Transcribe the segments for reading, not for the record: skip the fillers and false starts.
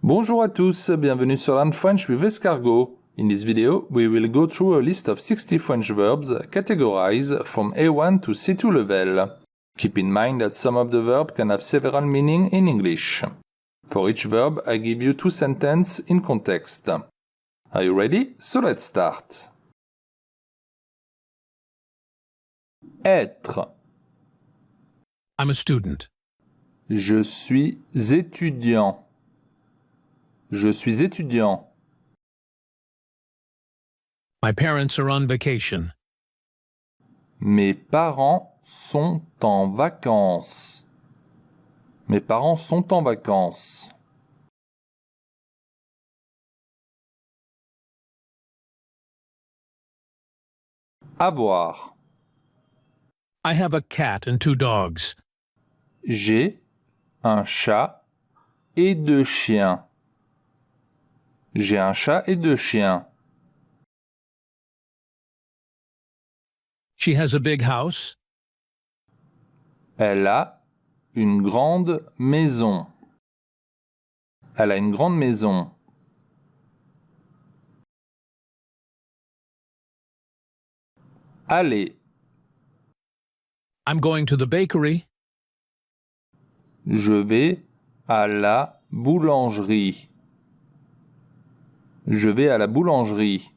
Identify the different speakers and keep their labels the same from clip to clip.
Speaker 1: Bonjour à tous, bienvenue sur Learn French with Escargot. In this video, we will go through a list of 60 French verbs categorized from A1 to C2 level. Keep in mind that some of the verbs can have several meanings in English. For each verb, I give you two sentences in context. Are you ready? So let's start. Être.
Speaker 2: I'm a student.
Speaker 1: Je suis étudiant. Je suis étudiant.
Speaker 2: My parents are on vacation.
Speaker 1: Mes parents sont en vacances. Mes parents sont en vacances. Avoir.
Speaker 2: I have a cat and two dogs.
Speaker 1: J'ai un chat et deux chiens. J'ai un chat et deux chiens.
Speaker 2: She has a big house.
Speaker 1: Elle a une grande maison. Elle a une grande maison. Aller.
Speaker 2: I'm going to the bakery.
Speaker 1: Je vais à la boulangerie. Je vais à la boulangerie.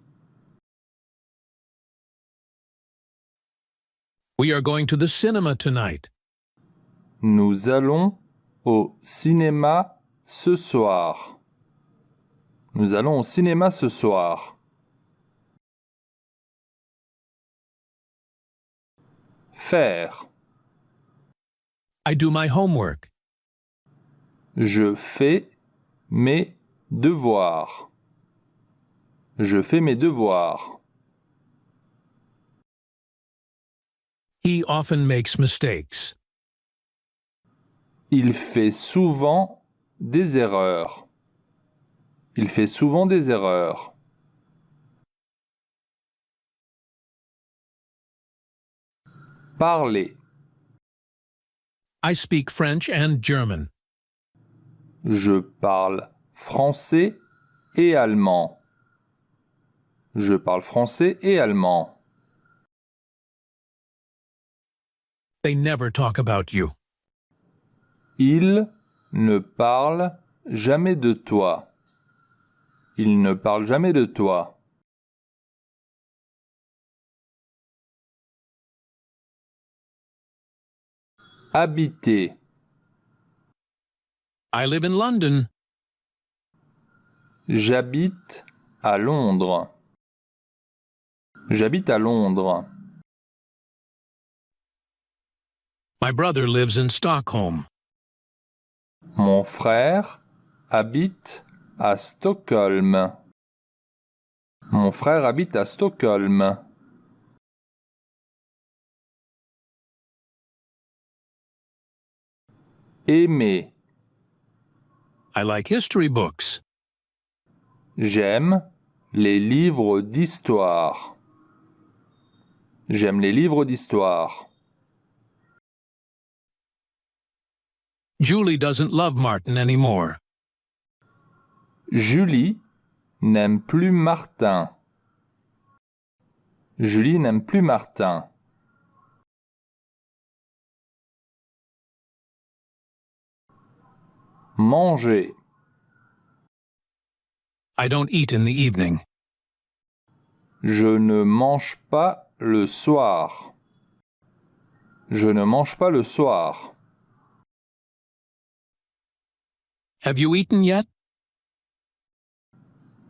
Speaker 2: We are going to the cinema tonight.
Speaker 1: Nous allons au cinéma ce soir. Nous allons au cinéma ce soir. Faire.
Speaker 2: I do my homework.
Speaker 1: Je fais mes devoirs. Je fais mes devoirs.
Speaker 2: He often makes mistakes.
Speaker 1: Il fait souvent des erreurs. Il fait souvent des erreurs. Parler.
Speaker 2: I speak French and German.
Speaker 1: Je parle français et allemand. Je parle français et allemand.
Speaker 2: They never talk about you.
Speaker 1: Il ne parle jamais de toi. Il ne parle jamais de toi. Habiter.
Speaker 2: I live in London.
Speaker 1: J'habite à Londres. J'habite à Londres.
Speaker 2: My brother lives in Stockholm.
Speaker 1: Mon frère habite à Stockholm. Mon frère habite à Stockholm. Aimer.
Speaker 2: I like history books.
Speaker 1: J'aime les livres d'histoire. J'aime les livres d'histoire.
Speaker 2: Julie doesn't love Martin anymore.
Speaker 1: Julie n'aime plus Martin. Julie n'aime plus Martin. Manger.
Speaker 2: I don't eat in the evening.
Speaker 1: Je ne mange pas le soir. Je ne mange pas le soir.
Speaker 2: Have you eaten yet?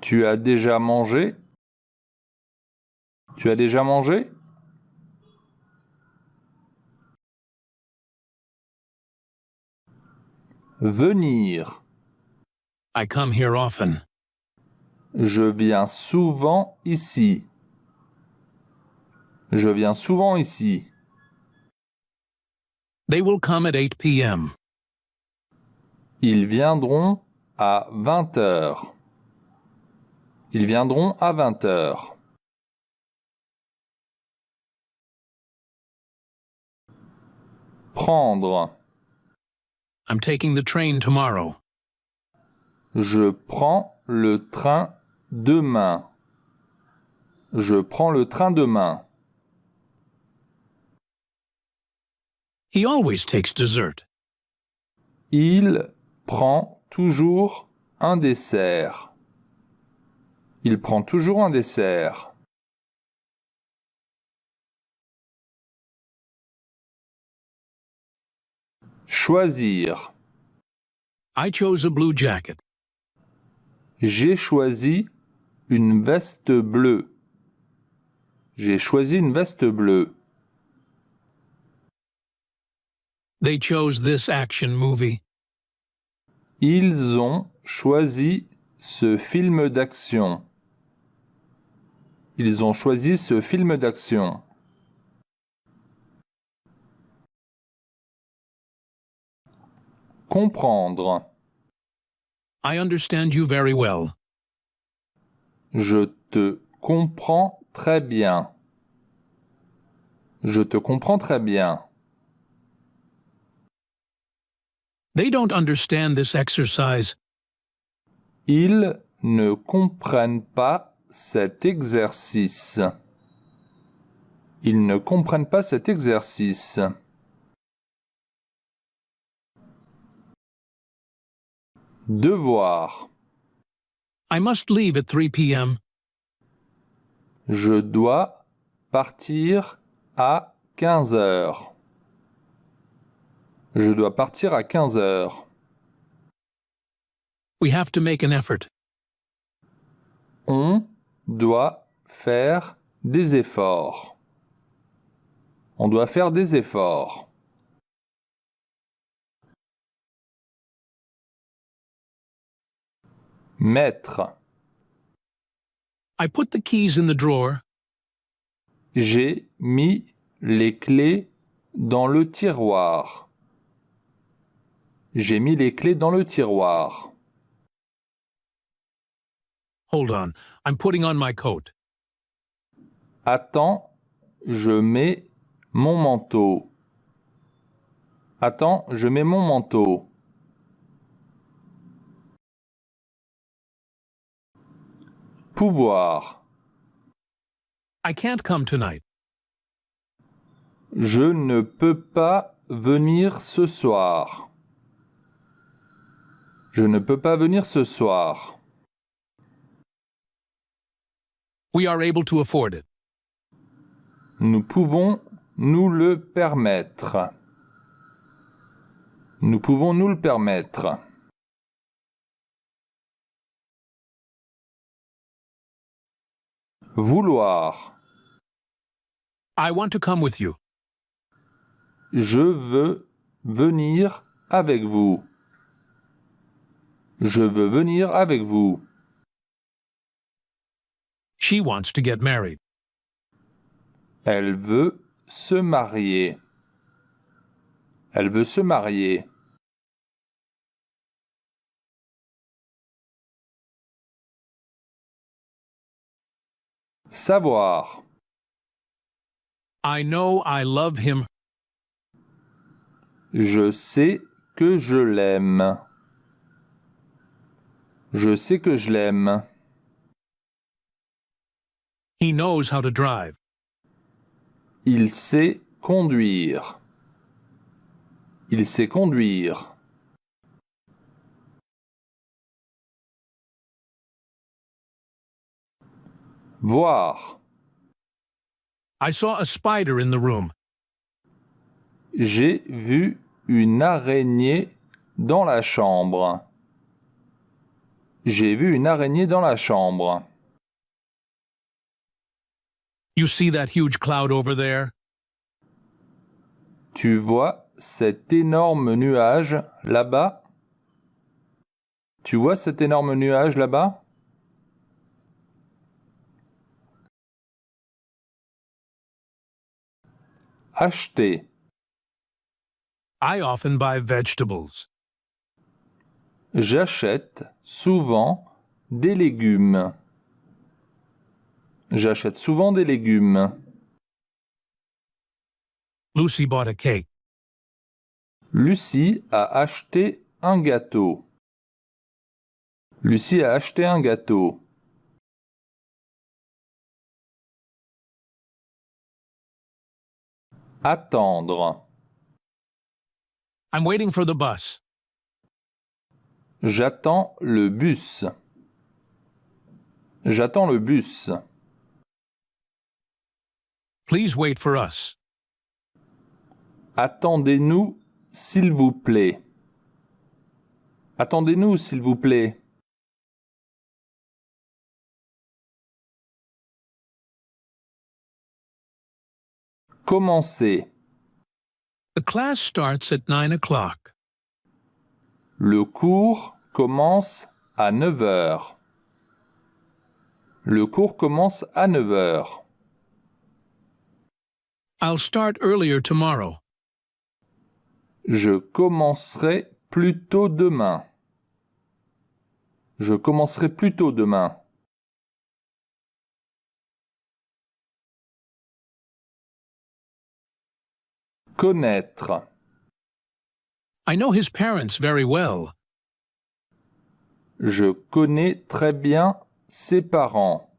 Speaker 1: Tu as déjà mangé? Tu as déjà mangé? Venir.
Speaker 2: I come here often.
Speaker 1: Je viens souvent ici. Je viens souvent ici.
Speaker 2: They will come at 8 p.m.
Speaker 1: Ils viendront à 20 heures. Ils viendront à 20 heures. Prendre.
Speaker 2: I'm taking the train tomorrow.
Speaker 1: Je prends le train demain. Je prends le train demain.
Speaker 2: He always takes dessert.
Speaker 1: Il prend toujours un dessert. Il prend toujours un dessert. Choisir.
Speaker 2: I chose a blue jacket.
Speaker 1: J'ai choisi une veste bleue. J'ai choisi une veste bleue.
Speaker 2: They chose this action movie.
Speaker 1: Ils ont choisi ce film d'action. Ils ont choisi ce film d'action. Comprendre.
Speaker 2: I understand you very well.
Speaker 1: Je te comprends très bien. Je te comprends très bien.
Speaker 2: They don't understand this exercise.
Speaker 1: Ils ne comprennent pas cet exercice. Ils ne comprennent pas cet exercice. Devoir.
Speaker 2: I must leave at 3 p.m.
Speaker 1: Je dois partir à 15 heures. Je dois partir à 15 heures.
Speaker 2: We have to make an effort.
Speaker 1: On doit faire des efforts. On doit faire des efforts. Mettre.
Speaker 2: I put the keys in the drawer.
Speaker 1: J'ai mis les clés dans le tiroir. J'ai mis les clés dans le tiroir.
Speaker 2: Hold on. I'm putting on my coat.
Speaker 1: Attends, je mets mon manteau. Attends, je mets mon manteau. Pouvoir.
Speaker 2: I can't come tonight.
Speaker 1: Je ne peux pas venir ce soir. Je ne peux pas venir ce soir.
Speaker 2: We are able to afford it.
Speaker 1: Nous pouvons nous le permettre. Nous pouvons nous le permettre. Vouloir.
Speaker 2: I want to come with you.
Speaker 1: Je veux venir avec vous. Je veux venir avec vous.
Speaker 2: She wants to get married.
Speaker 1: Elle veut se marier. Elle veut se marier. Savoir.
Speaker 2: I know I love him.
Speaker 1: Je sais que je l'aime. Je sais que je l'aime.
Speaker 2: He knows how to drive.
Speaker 1: Il sait conduire. Il sait conduire. Voir.
Speaker 2: I saw a spider in the room.
Speaker 1: J'ai vu une araignée dans la chambre. J'ai vu une araignée dans la chambre.
Speaker 2: You see that huge cloud over there?
Speaker 1: Tu vois cet énorme nuage là-bas? Tu vois cet énorme nuage là-bas? Acheter.
Speaker 2: I often buy vegetables.
Speaker 1: J'achète souvent des légumes. J'achète souvent des légumes.
Speaker 2: Lucy bought a cake.
Speaker 1: Lucie a acheté un gâteau. Lucie a acheté un gâteau. Attendre.
Speaker 2: I'm waiting for the bus.
Speaker 1: J'attends le bus. J'attends le bus.
Speaker 2: Please wait for us.
Speaker 1: Attendez-nous, s'il vous plaît. Attendez-nous, s'il vous plaît. Commencez.
Speaker 2: The class starts at 9 o'clock.
Speaker 1: Le cours commence à 9 heures. Le cours commence à 9 heures.
Speaker 2: I'll start earlier tomorrow.
Speaker 1: Je commencerai plus tôt demain. Je commencerai plus tôt demain. Connaître.
Speaker 2: I know his parents very well.
Speaker 1: Je connais très bien ses parents.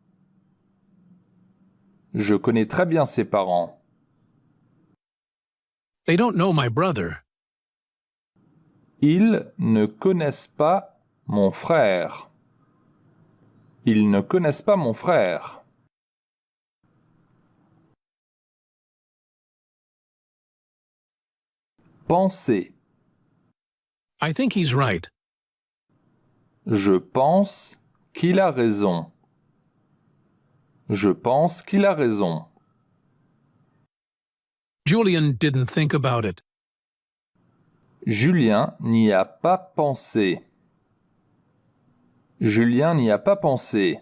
Speaker 1: Je connais très bien ses parents.
Speaker 2: They don't know my brother.
Speaker 1: Ils ne connaissent pas mon frère. Ils ne connaissent pas mon frère. Penser.
Speaker 2: I think he's right.
Speaker 1: Je pense qu'il a raison. Je pense qu'il a raison.
Speaker 2: Julian didn't think about it.
Speaker 1: Julien n'y a pas pensé. Julien n'y a pas pensé.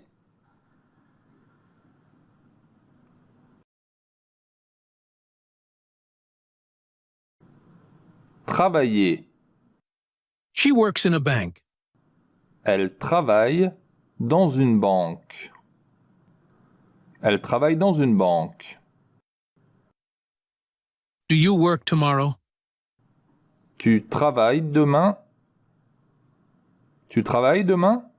Speaker 1: Travailler.
Speaker 2: She works in a bank.
Speaker 1: Elle travaille dans une banque. Elle travaille dans une banque.
Speaker 2: Do you work tomorrow?
Speaker 1: Tu travailles demain? Tu travailles demain?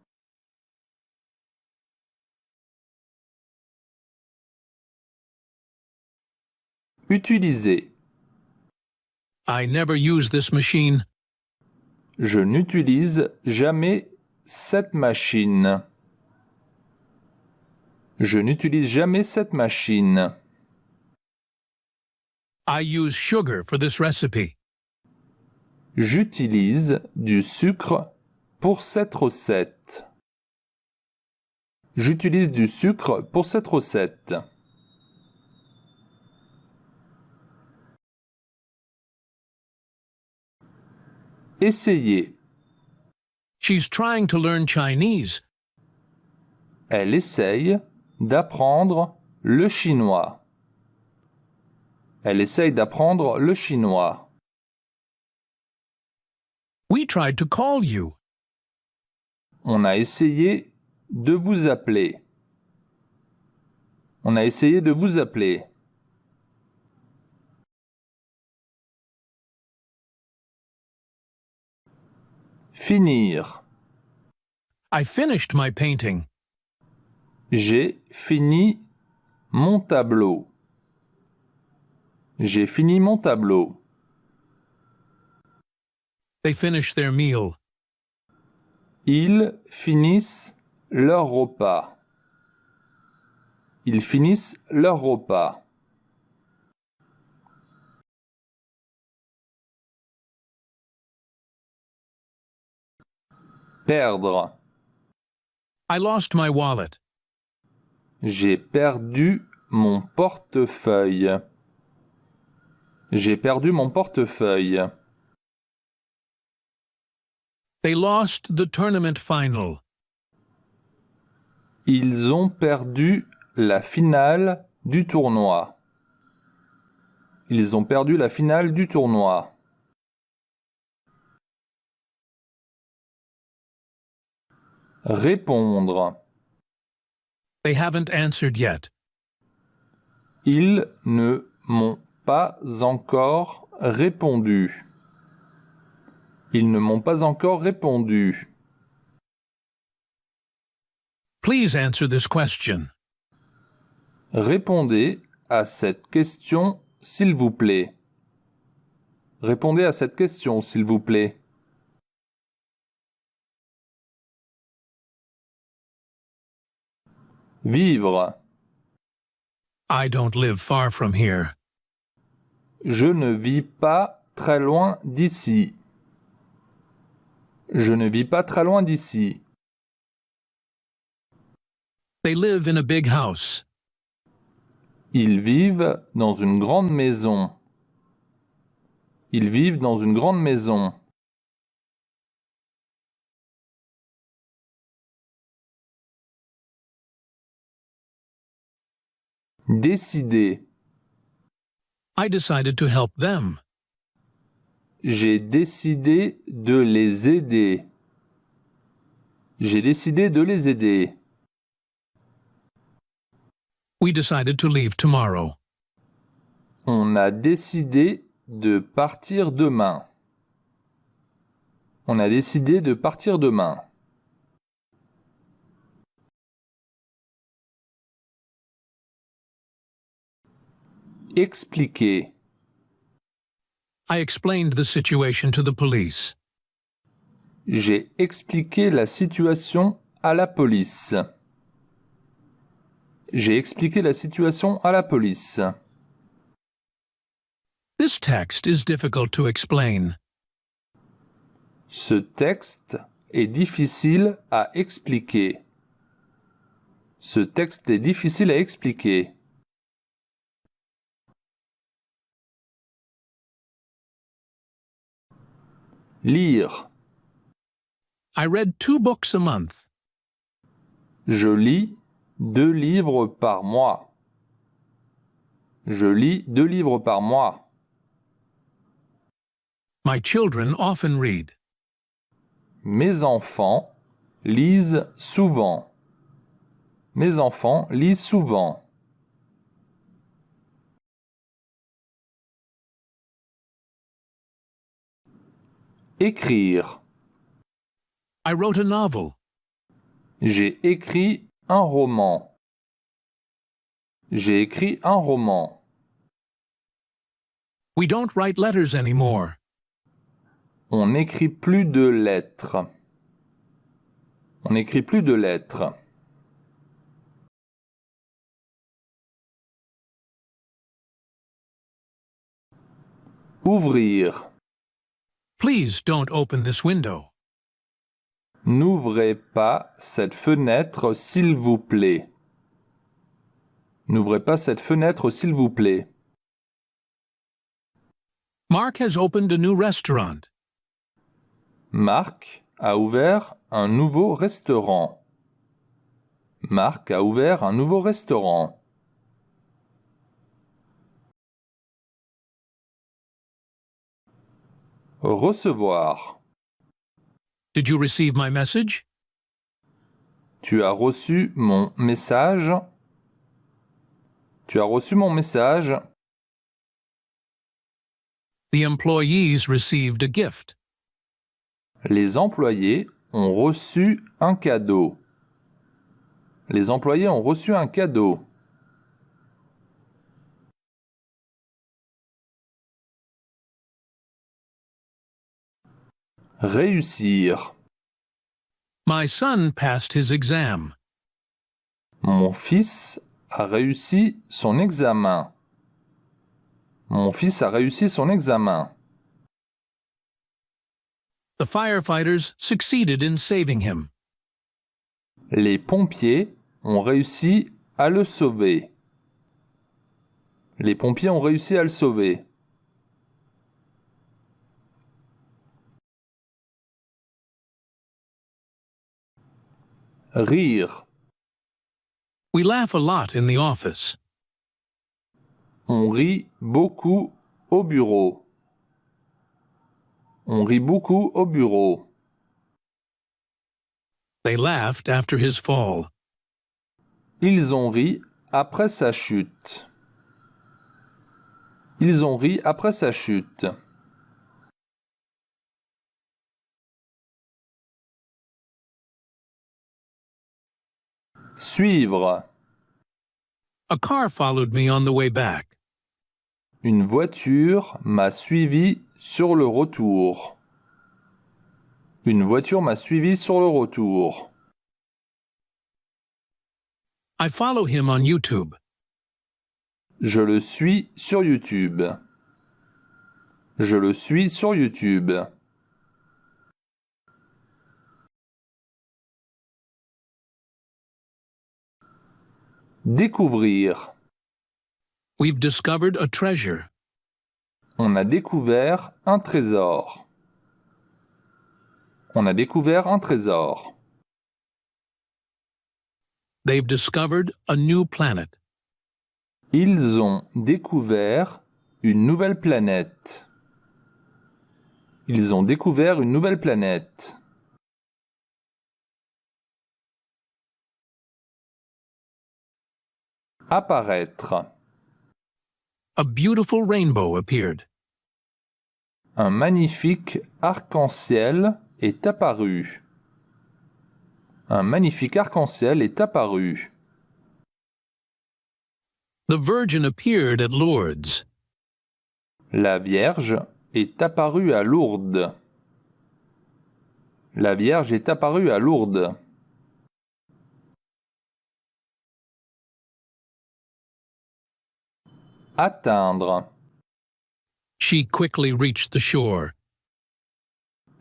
Speaker 1: Utiliser.
Speaker 2: I never use this machine.
Speaker 1: Je n'utilise jamais cette machine. Je n'utilise jamais cette machine.
Speaker 2: I use sugar for this recipe.
Speaker 1: J'utilise du sucre pour cette recette. J'utilise du sucre pour cette recette. Essayer.
Speaker 2: She's trying to learn Chinese.
Speaker 1: Elle essaye d'apprendre le chinois. Elle essaye d'apprendre le chinois.
Speaker 2: We tried to call you.
Speaker 1: On a essayé de vous appeler. On a essayé de vous appeler. Finir.
Speaker 2: I finished my painting.
Speaker 1: J'ai fini mon tableau. J'ai fini mon tableau.
Speaker 2: They finish their meal.
Speaker 1: Ils finissent leur repas. Ils finissent leur repas. Perdre.
Speaker 2: I lost my wallet.
Speaker 1: J'ai perdu mon portefeuille. J'ai perdu mon portefeuille.
Speaker 2: They lost the tournament final.
Speaker 1: Ils ont perdu la finale du tournoi. Ils ont perdu la finale du tournoi. Répondre.
Speaker 2: They haven't answered yet.
Speaker 1: Ils ne m'ont pas encore répondu. Ils ne m'ont pas encore répondu.
Speaker 2: Please answer this question.
Speaker 1: Répondez à cette question, s'il vous plaît. Répondez à cette question, s'il vous plaît. Vivre.
Speaker 2: I don't live far from here.
Speaker 1: Je ne vis pas très loin d'ici. Je ne vis pas très loin d'ici.
Speaker 2: They live in a big house.
Speaker 1: Ils vivent dans une grande maison. Ils vivent dans une grande maison. Décider.
Speaker 2: I decided to help them.
Speaker 1: J'ai décidé de les aider. J'ai décidé de les aider.
Speaker 2: We decided to leave tomorrow.
Speaker 1: On a décidé de partir demain. On a décidé de partir demain. Expliquer.
Speaker 2: I explained the situation to the police.
Speaker 1: J'ai expliqué la situation à la police. J'ai expliqué la situation à la police.
Speaker 2: This text is difficult to explain.
Speaker 1: Ce texte est difficile à expliquer. Ce texte est difficile à expliquer. Lire.
Speaker 2: I read 2 books a month.
Speaker 1: Je lis 2 livres par mois. Je lis 2 livres par mois.
Speaker 2: My children often read.
Speaker 1: Mes enfants lisent souvent. Mes enfants lisent souvent. Écrire.
Speaker 2: I wrote a novel.
Speaker 1: J'ai écrit un roman. J'ai écrit un roman.
Speaker 2: We don't write letters anymore.
Speaker 1: On n'écrit plus de lettres. On n'écrit plus de lettres. Ouvrir.
Speaker 2: Please don't open this window.
Speaker 1: N'ouvrez pas cette fenêtre, s'il vous plaît. N'ouvrez pas cette fenêtre, s'il vous plaît.
Speaker 2: Mark has opened a new restaurant.
Speaker 1: Marc a ouvert un nouveau restaurant. Marc a ouvert un nouveau restaurant. Recevoir.
Speaker 2: Did you receive my message?
Speaker 1: Tu as reçu mon message? Tu as reçu mon message?
Speaker 2: The employees received a gift.
Speaker 1: Les employés ont reçu un cadeau. Les employés ont reçu un cadeau. Réussir.
Speaker 2: My son passed his exam.
Speaker 1: Mon fils a réussi son examen. Mon fils a réussi son examen.
Speaker 2: The firefighters succeeded in saving him.
Speaker 1: Les pompiers ont réussi à le sauver. Les pompiers ont réussi à le sauver. Rire.
Speaker 2: We laugh a lot in the office.
Speaker 1: On rit beaucoup au bureau. On rit beaucoup au bureau.
Speaker 2: They laughed after his fall.
Speaker 1: Ils ont ri après sa chute. Ils ont ri après sa chute. Suivre.
Speaker 2: A car followed me on the way back.
Speaker 1: Une voiture m'a suivi sur le retour. Une voiture m'a suivi sur le retour.
Speaker 2: I follow him on YouTube.
Speaker 1: Je le suis sur YouTube. Je le suis sur YouTube. Découvrir.
Speaker 2: We've discovered a treasure.
Speaker 1: On a découvert un trésor. On a découvert un trésor.
Speaker 2: They've discovered a new planet.
Speaker 1: Ils ont découvert une nouvelle planète. Ils ont découvert une nouvelle planète. Apparaître.
Speaker 2: A beautiful rainbow appeared.
Speaker 1: Un magnifique arc-en-ciel est apparu. Un magnifique arc-en-ciel est apparu.
Speaker 2: The Virgin appeared at Lourdes.
Speaker 1: La Vierge est apparue à Lourdes. La Vierge est apparue à Lourdes. Atteindre.
Speaker 2: She quickly reached the shore.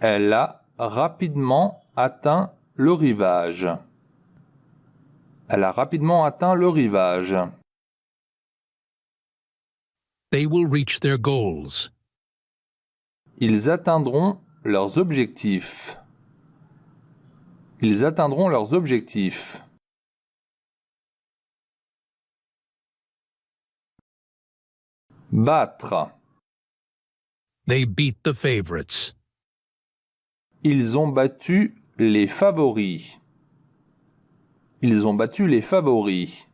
Speaker 1: Elle a rapidement atteint le rivage. Elle a rapidement atteint le rivage.
Speaker 2: They will reach their goals.
Speaker 1: Ils atteindront leurs objectifs. Ils atteindront leurs objectifs. Battre.
Speaker 2: They beat the favorites.
Speaker 1: Ils ont battu les favoris. Ils ont battu les favoris.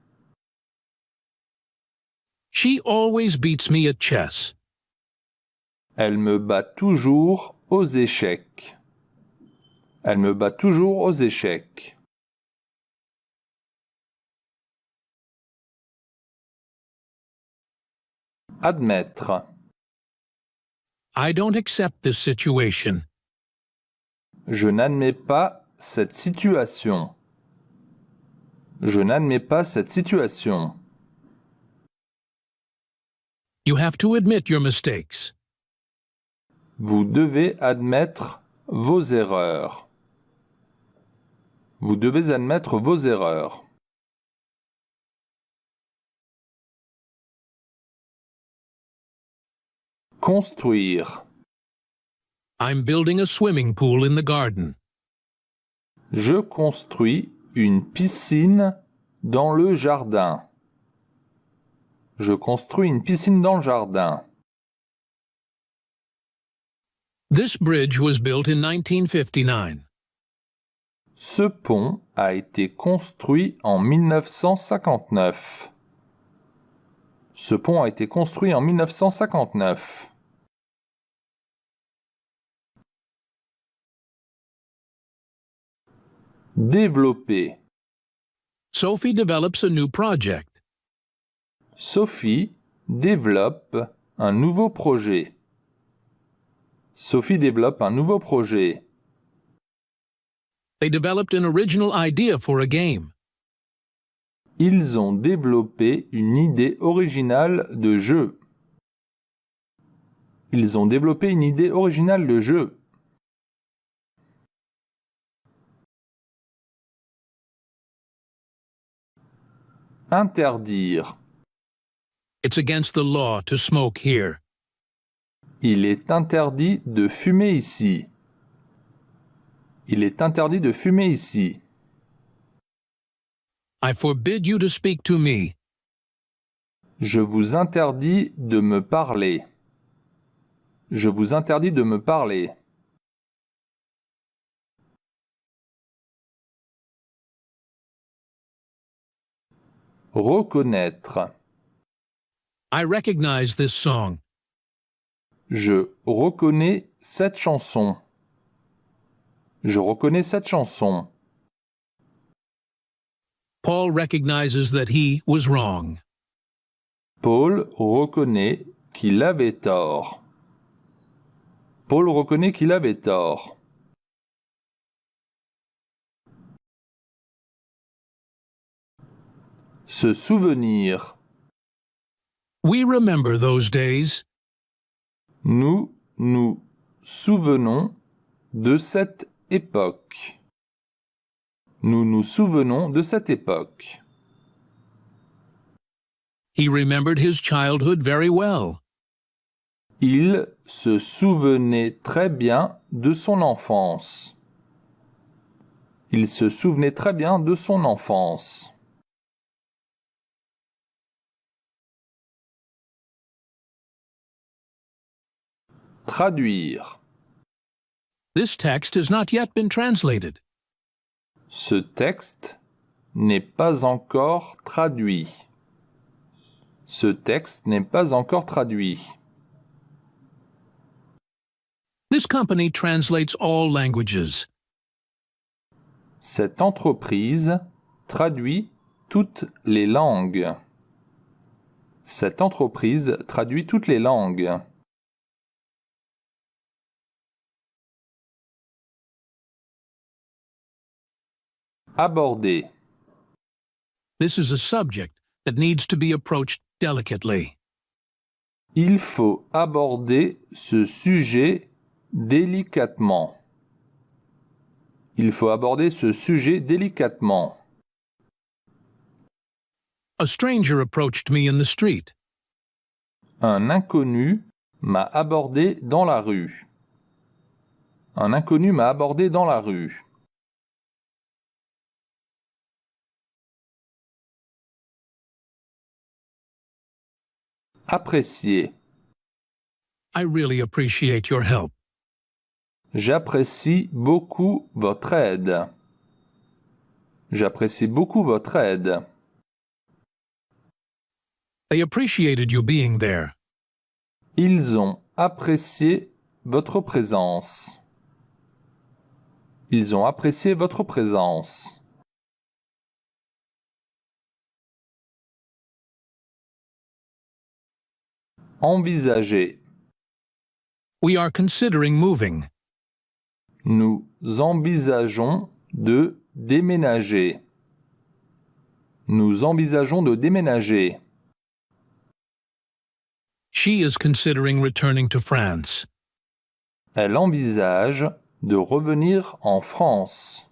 Speaker 2: She always beats me at chess.
Speaker 1: Elle me bat toujours aux échecs. Elle me bat toujours aux échecs. Admettre.
Speaker 2: I don't accept this situation.
Speaker 1: Je n'admets pas cette situation. Je n'admets pas cette situation.
Speaker 2: You have to admit your mistakes.
Speaker 1: Vous devez admettre vos erreurs. Vous devez admettre vos erreurs. Construire.
Speaker 2: I'm building a swimming pool in the garden.
Speaker 1: Je construis une piscine dans le jardin. Je construis une piscine dans le jardin.
Speaker 2: This bridge was built in 1959.
Speaker 1: Ce pont a été construit en 1959. Ce pont a été construit en 1959. Développer.
Speaker 2: Sophie develops a new project.
Speaker 1: Sophie développe un nouveau projet. Sophie développe un nouveau projet.
Speaker 2: They developed an original idea for a game.
Speaker 1: Ils ont développé une idée originale de jeu. Ils ont développé une idée originale de jeu. Interdire.
Speaker 2: It's against the law to smoke here.
Speaker 1: Il est interdit de fumer ici. Il est interdit de fumer ici.
Speaker 2: I forbid you to speak to me.
Speaker 1: Je vous interdis de me parler. Je vous interdis de me parler. Reconnaître.
Speaker 2: I recognize this song.
Speaker 1: Je reconnais cette chanson. Je reconnais cette chanson.
Speaker 2: Paul recognizes that he was wrong.
Speaker 1: Paul reconnaît qu'il avait tort. Paul reconnaît qu'il avait tort. Se souvenir.
Speaker 2: We remember those days.
Speaker 1: Nous nous souvenons de cette époque. Nous nous souvenons de cette époque.
Speaker 2: He remembered his childhood very well.
Speaker 1: Il se souvenait très bien de son enfance. Il se souvenait très bien de son enfance. Traduire.
Speaker 2: This text has not yet been translated.
Speaker 1: Ce texte n'est pas encore traduit. Ce texte n'est pas encore traduit.
Speaker 2: This company translates all languages.
Speaker 1: Cette entreprise traduit toutes les langues. Cette entreprise traduit toutes les langues. Aborder.
Speaker 2: This is a subject that needs to be approached delicately.
Speaker 1: Il faut aborder ce sujet délicatement. Il faut aborder ce sujet délicatement.
Speaker 2: A stranger approached me in the street.
Speaker 1: Un inconnu m'a abordé dans la rue. Un inconnu m'a abordé dans la rue. Apprécier.
Speaker 2: I really appreciate your help.
Speaker 1: J'apprécie beaucoup votre aide. J'apprécie beaucoup votre aide.
Speaker 2: They appreciated you being there.
Speaker 1: Ils ont apprécié votre présence. Ils ont apprécié votre présence. Envisager.
Speaker 2: We are considering moving.
Speaker 1: Nous envisageons de déménager. Nous envisageons de déménager.
Speaker 2: She is considering returning to France.
Speaker 1: Elle envisage de revenir en France.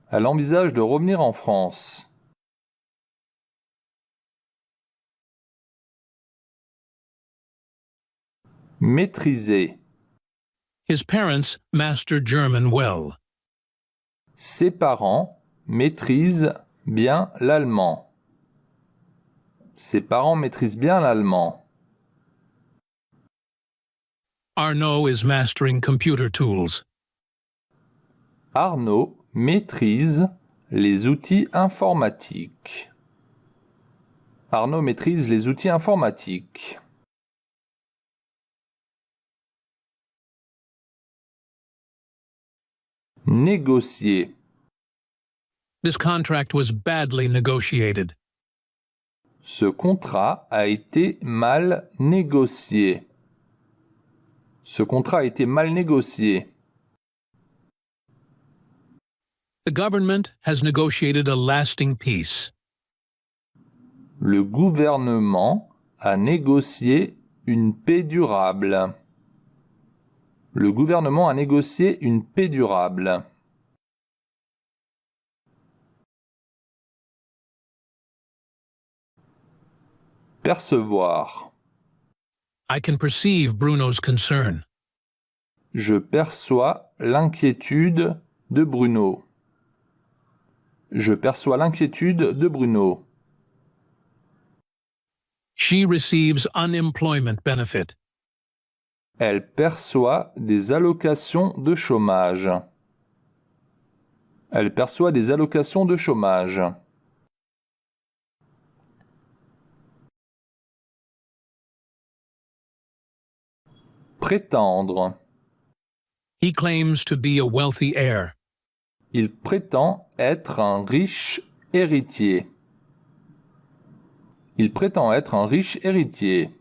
Speaker 1: Elle envisage de revenir en France. Maîtriser.
Speaker 2: His parents master German well.
Speaker 1: Ses parents maîtrisent bien l'allemand. Ses parents maîtrisent bien l'allemand.
Speaker 2: Arnaud is mastering computer tools.
Speaker 1: Arnaud maîtrise les outils informatiques. Arnaud maîtrise les outils informatiques. Négocier.
Speaker 2: This contract was badly negotiated.
Speaker 1: Ce contrat a été mal négocié. Ce contrat a été mal négocié.
Speaker 2: The government has negotiated a lasting peace.
Speaker 1: Le gouvernement a négocié une paix durable. Le gouvernement a négocié une paix durable. Percevoir.
Speaker 2: I can perceive Bruno's concern.
Speaker 1: Je perçois l'inquiétude de Bruno. Je perçois l'inquiétude de Bruno.
Speaker 2: She receives unemployment benefit.
Speaker 1: Elle perçoit des allocations de chômage. Elle perçoit des allocations de chômage. Prétendre.
Speaker 2: He claims to be a wealthy heir.
Speaker 1: Il prétend être un riche héritier. Il prétend être un riche héritier.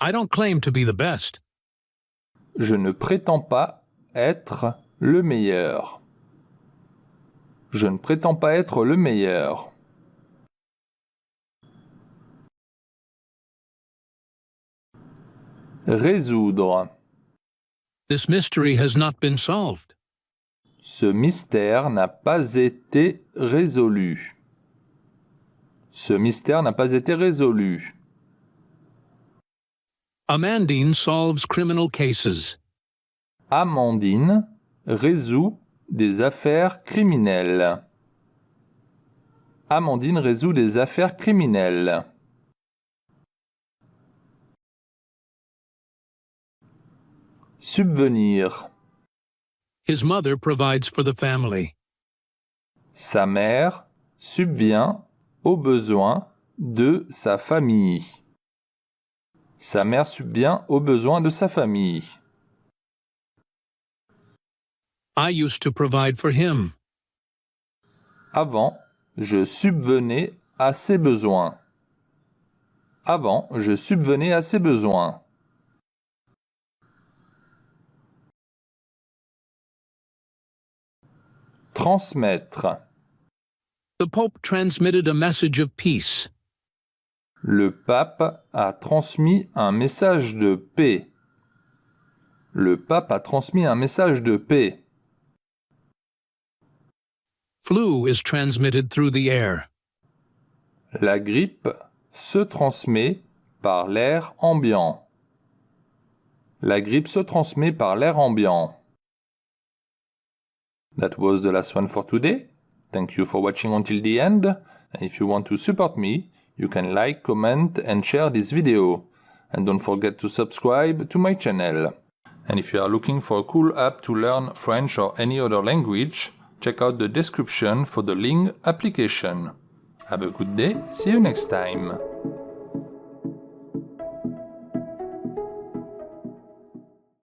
Speaker 2: I don't claim to be the best.
Speaker 1: Je ne prétends pas être le meilleur. Je ne prétends pas être le meilleur. Résoudre.
Speaker 2: This mystery has not been solved.
Speaker 1: Ce mystère n'a pas été résolu. Ce mystère n'a pas été résolu.
Speaker 2: Amandine solves criminal cases.
Speaker 1: Amandine résout des affaires criminelles. Amandine résout des affaires criminelles. Subvenir.
Speaker 2: His mother provides for the family.
Speaker 1: Sa mère subvient aux besoins de sa famille. Sa mère subvient aux besoins de sa famille.
Speaker 2: I used to provide for him.
Speaker 1: Avant, je subvenais à ses besoins. Avant, je subvenais à ses besoins. Transmettre.
Speaker 2: The Pope transmitted a message of peace.
Speaker 1: Le pape a transmis un message de paix. Le pape a transmis un message de paix.
Speaker 2: Flu is transmitted through the air.
Speaker 1: La grippe se transmet par l'air ambiant. La grippe se transmet par l'air ambiant. That was the last one for today. Thank you for watching until the end. And if you want to support me, you can like, comment and share this video. And don't forget to subscribe to my channel. And if you are looking for a cool app to learn French or any other language, check out the description for the Ling application. Have a good day, see you next time.